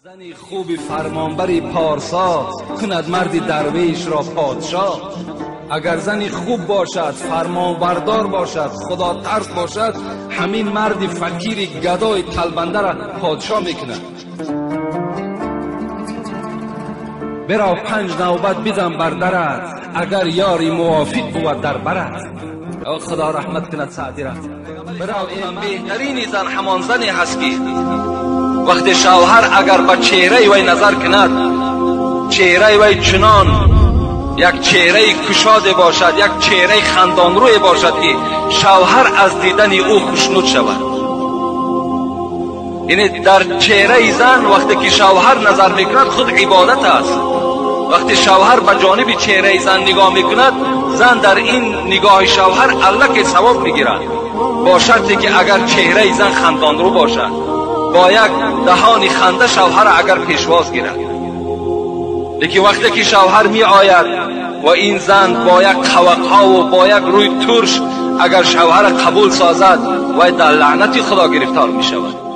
زنی خوبی فرمانبری پارسا کند مردی درویش را پادشاه. اگر زنی خوب باشد، فرمانبردار باشد، خدا ترس باشد، همین مردی فقیر گدای طلبنده را پادشاه میکند. برو 5 نوبت بزن بر درت، اگر یاری موافق بود در برت. خدا رحمت کند سعدی را. برو این بهترین زن همان زنی هست که وقتی شوهر اگر به چهره وی نظر کند، چهره وی چنان یک چهره کشاده باشد، یک چهره خندان روی باشد که شوهر از دیدن او خوشنود شود. یعنی در چهره زن وقتی که شوهر نظر میکند خود عبادت است. وقتی شوهر به جانب چهره زن نگاه میکند، زن در این نگاه شوهر الک ثواب میگیرد، با شرطی که اگر چهره زن خندان رو باشد، با یک دهان خنده شوهر اگر پیشواز گیرد. لیکن وقتی که شوهر می آید و این زن با یک خوقها و با یک روی ترش اگر شوهر قبول سازد و در لعنت خدا گرفتار می شود.